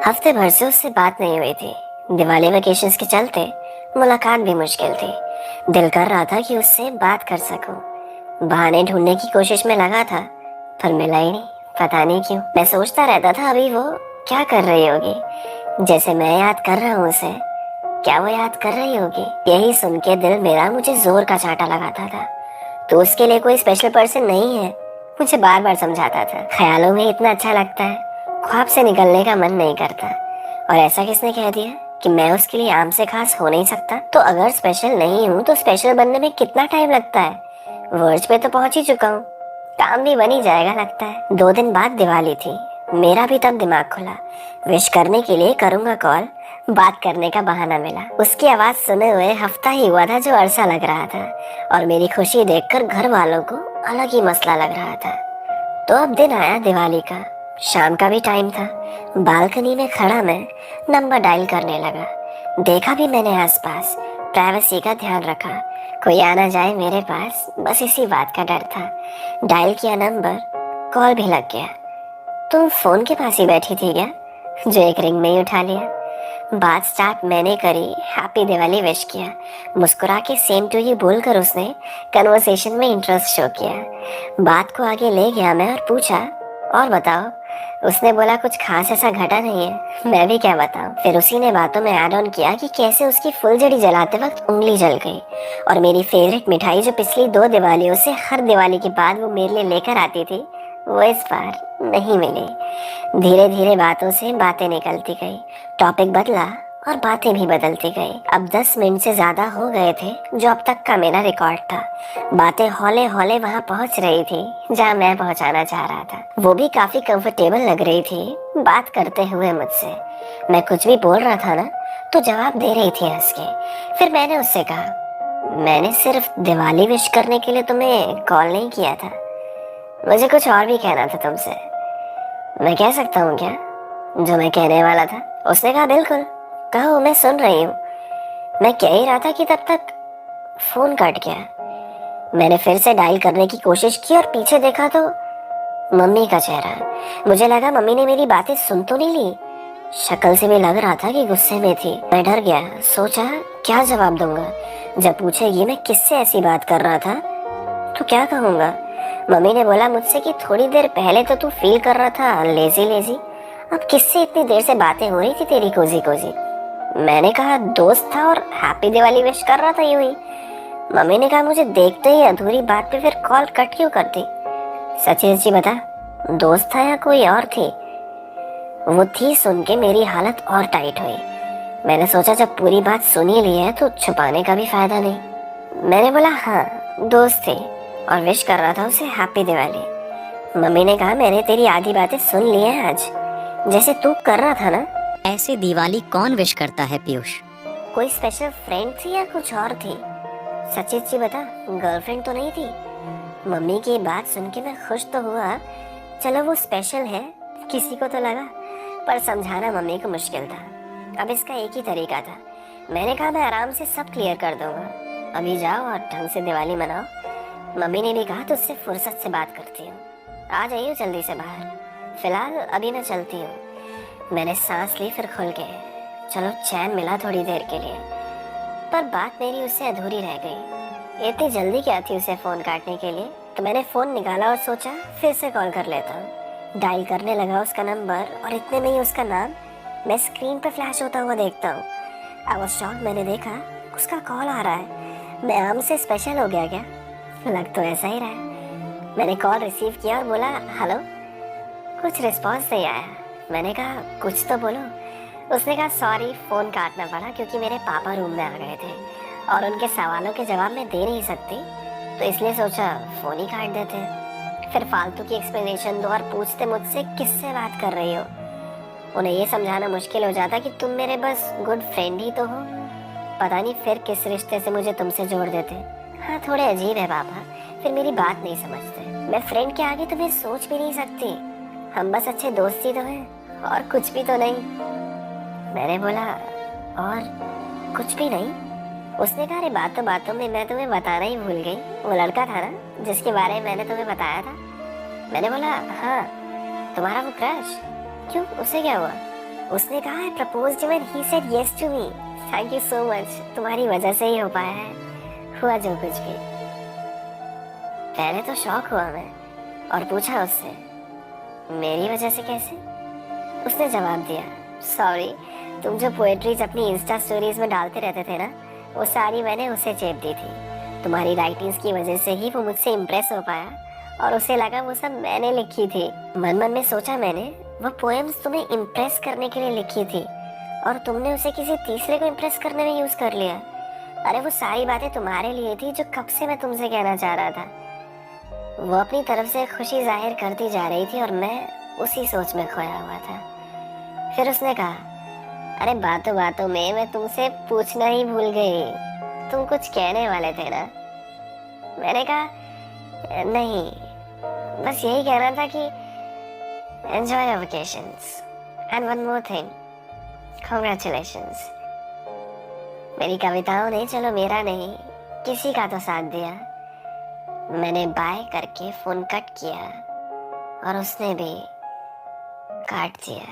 हफ्ते भर से उससे बात नहीं हुई थी। दिवाली वेकेशंस के चलते मुलाकात भी मुश्किल थी। दिल कर रहा था कि उससे बात कर सकूं। बहाने ढूंढने की कोशिश में लगा था, पर मिला ही नहीं। पता नहीं क्यों मैं सोचता रहता था अभी वो क्या कर रही होगी, जैसे मैं याद कर रहा हूँ उसे। क्या वो याद कर रही होगी? यही सुन के दिल मेरा मुझे जोर का चांटा लगाता था। तो उसके लिए कोई स्पेशल पर्सन नहीं है, मुझे बार बार समझाता था। ख्यालों में इतना अच्छा लगता है, ख्वाब से निकलने का मन नहीं करता। और ऐसा किसने कह दिया कि मैं उसके लिए आम से खास हो नहीं सकता? तो अगर स्पेशल नहीं हूँ तो स्पेशल बनने में कितना टाइम लगता है? वर्ज पे तो पहुंच ही चुका हूँ, काम भी बन ही जाएगा लगता है। 2 दिन बाद दिवाली थी। मेरा भी तब दिमाग खुला। विश करने के लिए करूंगा कॉल, बात करने का बहाना मिला। उसकी आवाज सुने हुए हफ्ता ही हुआ था जो अरसा लग रहा था, और मेरी खुशी देखकर घर वालों को अलग ही मसला लग रहा था। तो अब दिन आया दिवाली का। शाम का भी टाइम था। बालकनी में खड़ा मैं नंबर डायल करने लगा। देखा भी मैंने आसपास, प्राइवेसी का ध्यान रखा, कोई आना जाए मेरे पास, बस इसी बात का डर था। डायल किया नंबर, कॉल भी लग गया। तुम फोन के पास ही बैठी थी क्या? जो एक रिंग में ही उठा लिया। बात स्टार्ट मैंने करी, हैप्पी दिवाली विश किया। मुस्कुरा के सेम टू यू बोलकर उसने कन्वर्सेशन में इंटरेस्ट शो किया। बात को आगे ले गया मैं और पूछा, और बताओ? उसने बोला कुछ खास ऐसा घटा नहीं है। मैं भी क्या बताऊं। फिर उसी ने बातों में ऐड ऑन किया कि कैसे उसकी फुलझड़ी जलाते वक्त उंगली जल गई, और मेरी फेवरेट मिठाई जो पिछली 2 दिवालियों से हर दिवाली के बाद वो मेरे लिए लेकर आती थी, वो इस बार नहीं मिली। धीरे धीरे बातों से बातें निकलती गई, टॉपिक बदला और बातें भी बदलती गई। अब 10 मिनट से ज्यादा हो गए थे, जो अब तक का मेरा रिकॉर्ड था। बातें हौले हौले वहां पहुंच रही थी जहां मैं पहुंचाना चाह रहा था। वो भी काफी कंफर्टेबल लग रही थी बात करते हुए मुझसे। मैं कुछ भी बोल रहा था ना, तो जवाब दे रही थी हंस के। फिर मैंने उससे कहा, मैंने सिर्फ दिवाली विश करने के लिए तुम्हें कॉल नहीं किया था, मुझे कुछ और भी कहना था तुमसे। मैं कह सकता हूँ क्या जो मैं कहने वाला था? उसने कहा, बिल्कुल कहो, मैं सुन रही हूँ। मैं कह ही रहा था कि तब तक फोन कट गया। मैंने फिर से डायल करने की कोशिश की और पीछे देखा तो मम्मी का चेहरा। मुझे लगा मम्मी ने मेरी बातें सुन तो नहीं ली। शक्ल से भी लग रहा था कि गुस्से में थी। मैं डर गया, सोचा क्या जवाब दूंगा। जब पूछेगी मैं किससे ऐसी बात कर रहा था तो क्या कहूँगा? मम्मी ने बोला मुझसे कि थोड़ी देर पहले तो तू फील कर रहा था लेजी लेजी, अब किससे इतनी देर से बातें हो रही थी तेरी कोजी कोजी? मैंने कहा दोस्त था और हैप्पी दिवाली विश कर रहा था यूं ही। मम्मी ने कहा मुझे देखते ही अधूरी बात पे फिर कॉल कट क्यों करती? सच्ची सच्ची बता, दोस्त था या कोई और थी? वो थी सुन के मेरी हालत और टाइट हुई। मैंने सोचा जब पूरी बात सुन ही ली है तो छुपाने का भी फायदा नहीं। मैंने बोला हाँ, दोस्त थे और विश कर रहा था उसे हैप्पी दिवाली। मम्मी ने कहा मैंने तेरी आधी बातें सुन ली हैं आज, जैसे तू कर रहा था ना। ऐसे दिवाली कौन विश करता है पीयूष? कोई स्पेशल फ्रेंड थी या कुछ और थी? सच्ची सच्ची बता, गर्लफ्रेंड तो नहीं थी? मम्मी की बात सुन के मैं खुश तो हुआ, चलो वो स्पेशल है किसी को तो लगा, पर समझाना मम्मी को मुश्किल था। अब इसका एक ही तरीका था। मैंने कहा मैं आराम से सब क्लियर कर दूंगा, अभी जाओ और ढंग से दिवाली मनाओ। मम्मी ने भी कहा तो उससे फुर्सत से बात करती हूँ, आ जाइए जल्दी से बाहर, फिलहाल अभी मैं चलती हूँ। मैंने सांस ली फिर खुल के, चलो चैन मिला थोड़ी देर के लिए। पर बात मेरी उससे अधूरी रह गई। इतनी जल्दी क्या थी उसे फोन काटने के लिए? तो मैंने फोन निकाला और सोचा फिर से कॉल कर लेता हूँ। डायल करने लगा उसका नंबर और इतने में ही उसका नाम मैं स्क्रीन पर फ्लैश होता हुआ देखता हूँ। आई वाज शॉक्ड, मैंने देखा उसका कॉल आ रहा है। मैं आम से स्पेशल हो गया क्या? लग तो ऐसा ही रहा है। मैंने कॉल रिसीव किया और बोला हेलो। कुछ रिस्पॉन्स नहीं आया। मैंने कहा कुछ तो बोलो। उसने कहा सॉरी, फ़ोन काटना पड़ा क्योंकि मेरे पापा रूम में आ गए थे और उनके सवालों के जवाब मैं दे नहीं सकती, तो इसलिए सोचा फ़ोन ही काट देते। फिर फालतू की एक्सप्लेनेशन दो और पूछते मुझसे किससे बात कर रही हो। उन्हें ये समझाना मुश्किल हो जाता कि तुम मेरे बस गुड फ्रेंड ही तो हो। पता नहीं फिर किस रिश्ते से मुझे तुमसे जोड़ देते। हाँ, थोड़े अजीब है पापा, फिर मेरी बात नहीं समझते। मैं फ्रेंड के आगे तुम्हें सोच भी नहीं सकती। हम बस अच्छे दोस्त ही तो हैं और कुछ भी तो नहीं। मैंने बोला और कुछ भी नहीं? उसने कहा अरे बातों में मैं तुम्हें बताना ही भूल गई, वो लड़का था ना जिसके बारे में मैंने तुम्हें बताया था। मैंने बोला हाँ, तुम्हारा वो क्रश? क्यों, उससे क्या हुआ? उसने कहा I proposed when he said yes to me. Thank you so much, तुम्हारी वजह से ही हो पाया है, हुआ जो कुछ भी। पहले तो शॉक हुआ मैं और पूछा उससे, मेरी वजह से कैसे? उसने जवाब दिया, सॉरी, तुम जो पोएट्रीज अपनी इंस्टा स्टोरीज में डालते रहते थे ना, वो सारी मैंने उसे चेप दी थी। तुम्हारी राइटिंग्स की वजह से ही वो मुझसे इम्प्रेस हो पाया और उसे लगा वो सब मैंने लिखी थी। मन मन में सोचा मैंने, वो पोएम्स तुम्हें इम्प्रेस करने के लिए लिखी थी और तुमने उसे किसी तीसरे को इम्प्रेस करने में यूज कर लिया। अरे वो सारी बातें तुम्हारे लिए थी जो कब से मैं तुमसे कहना चाह रहा था। वो अपनी तरफ से खुशी जाहिर करती जा रही थी और मैं उसी सोच में खोया हुआ था। फिर उसने कहा, अरे बातों बातों में मैं तुमसे पूछना ही भूल गई, तुम कुछ कहने वाले थे ना? मैंने कहा नहीं, बस यही कहना था कि enjoy your vacations and one more thing, congratulations. मेरी कविताओं ने, चलो मेरा नहीं, किसी का तो साथ दिया। मैंने बाय करके फोन कट किया और उसने भी काट दिया।